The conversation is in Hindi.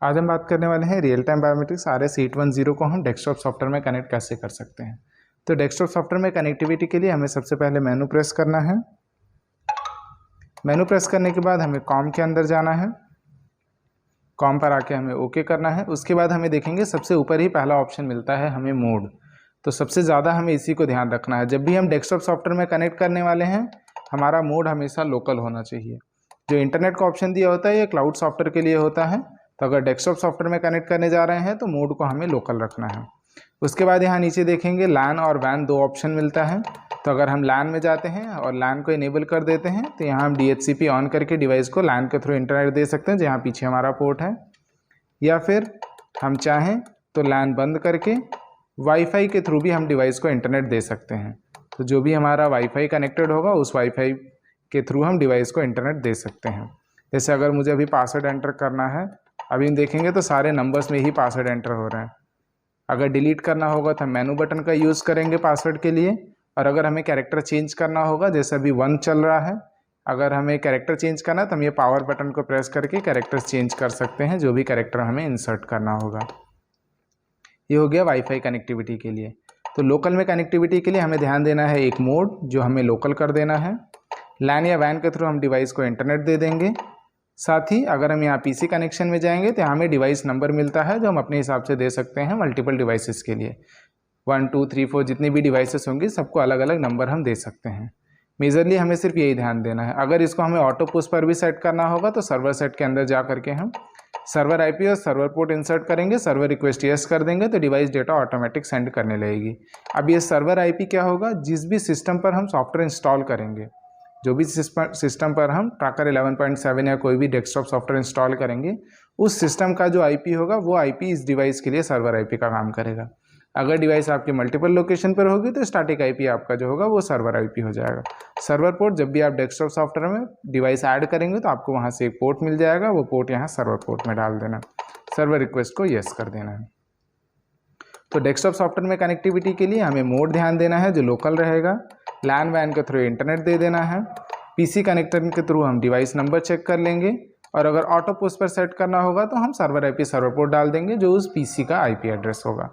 आज हम बात करने वाले हैं रियल टाइम बायोमेट्रिक्स RS810 को हम डेस्कटॉप सॉफ्टवेयर में कनेक्ट कैसे कर सकते हैं। तो डेस्कटॉप सॉफ्टवेयर में कनेक्टिविटी के लिए हमें सबसे पहले मेनू प्रेस करना है। मेनू प्रेस करने के बाद हमें कॉम के अंदर जाना है। कॉम पर आके हमें ओके करना है। उसके बाद हमें देखेंगे सबसे ऊपर ही पहला ऑप्शन मिलता है हमें मोड। तो सबसे ज़्यादा हमें इसी को ध्यान रखना है। जब भी हम डेस्कटॉप सॉफ्टवेयर में कनेक्ट करने वाले हैं हमारा मोड हमेशा लोकल होना चाहिए। जो इंटरनेट का ऑप्शन दिया होता है ये क्लाउड सॉफ्टवेयर के लिए होता है। तो अगर डेस्कटॉप सॉफ्टवेयर में कनेक्ट करने जा रहे हैं तो मोड को हमें लोकल रखना है। उसके बाद यहाँ नीचे देखेंगे लैन और वैन दो ऑप्शन मिलता है। तो अगर हम लैन में जाते हैं और लैन को इनेबल कर देते हैं तो यहाँ हम DHCP ऑन करके डिवाइस को लैन के थ्रू इंटरनेट दे सकते हैं जहाँ पीछे हमारा पोर्ट है, या फिर हम चाहें तो लैन बंद करके वाईफाई के थ्रू भी हम डिवाइस को इंटरनेट दे सकते हैं। तो जो भी हमारा वाईफाई कनेक्टेड होगा उस वाईफाई के थ्रू हम डिवाइस को इंटरनेट दे सकते हैं। जैसे अगर मुझे अभी पासवर्ड एंटर करना है, अभी हम देखेंगे तो सारे नंबर्स में ही पासवर्ड एंटर हो रहे हैं। अगर डिलीट करना होगा तो हम मेनू बटन का यूज़ करेंगे पासवर्ड के लिए। और अगर हमें कैरेक्टर चेंज करना होगा, जैसे अभी 1 चल रहा है, अगर हमें कैरेक्टर चेंज करना है तो हम ये पावर बटन को प्रेस करके कैरेक्टर्स चेंज कर सकते हैं, जो भी कैरेक्टर हमें इंसर्ट करना होगा। ये हो गया वाईफाई कनेक्टिविटी के लिए। तो लोकल में कनेक्टिविटी के लिए हमें ध्यान देना है एक मोड जो हमें लोकल कर देना है। लैन या वैन के थ्रू हम डिवाइस को इंटरनेट दे देंगे। साथ ही अगर हम यहाँ PC कनेक्शन में जाएंगे तो हमें डिवाइस नंबर मिलता है जो हम अपने हिसाब से दे सकते हैं मल्टीपल डिवाइसेस के लिए। 1 2 3 4 जितनी भी डिवाइसेस होंगी सबको अलग अलग नंबर हम दे सकते हैं। मेजरली हमें सिर्फ यही ध्यान देना है। अगर इसको हमें ऑटो पुश पर भी सेट करना होगा तो सर्वर सेट के अंदर जा करके हम सर्वर IP और सर्वर पोर्ट इंसर्ट करेंगे, सर्वर रिक्वेस्ट यस कर देंगे तो डिवाइस डेटा ऑटोमेटिक सेंड करने लगेगी। अब ये सर्वर IP क्या होगा, जिस भी सिस्टम पर हम सॉफ्टवेयर इंस्टॉल करेंगे, जो भी सिस्टम पर हम ट्रैकर 11.7 या कोई भी डेस्कटॉप सॉफ्टवेयर इंस्टॉल करेंगे, उस सिस्टम का जो IP होगा वो IP इस डिवाइस के लिए सर्वर IP का काम करेगा। अगर डिवाइस आपके मल्टीपल लोकेशन पर होगी तो स्टैटिक IP आपका जो होगा वो सर्वर IP हो जाएगा। सर्वर पोर्ट जब भी आप डेस्कटॉप सॉफ्टवेयर में डिवाइस ऐड करेंगे तो आपको वहाँ से एक पोर्ट मिल जाएगा, वो पोर्ट यहाँ सर्वर पोर्ट में डाल देना, सर्वर रिक्वेस्ट को यस कर देना है। तो डेस्कटॉप सॉफ्टवेयर में कनेक्टिविटी के लिए हमें मोड ध्यान देना है जो लोकल रहेगा। लैन वैन के थ्रू इंटरनेट दे देना है। PC कनेक्टर के थ्रू हम डिवाइस नंबर चेक कर लेंगे। और अगर ऑटो पुश पर सेट करना होगा तो हम सर्वर IP सर्वर पोर्ट डाल देंगे जो उस PC का IP एड्रेस होगा।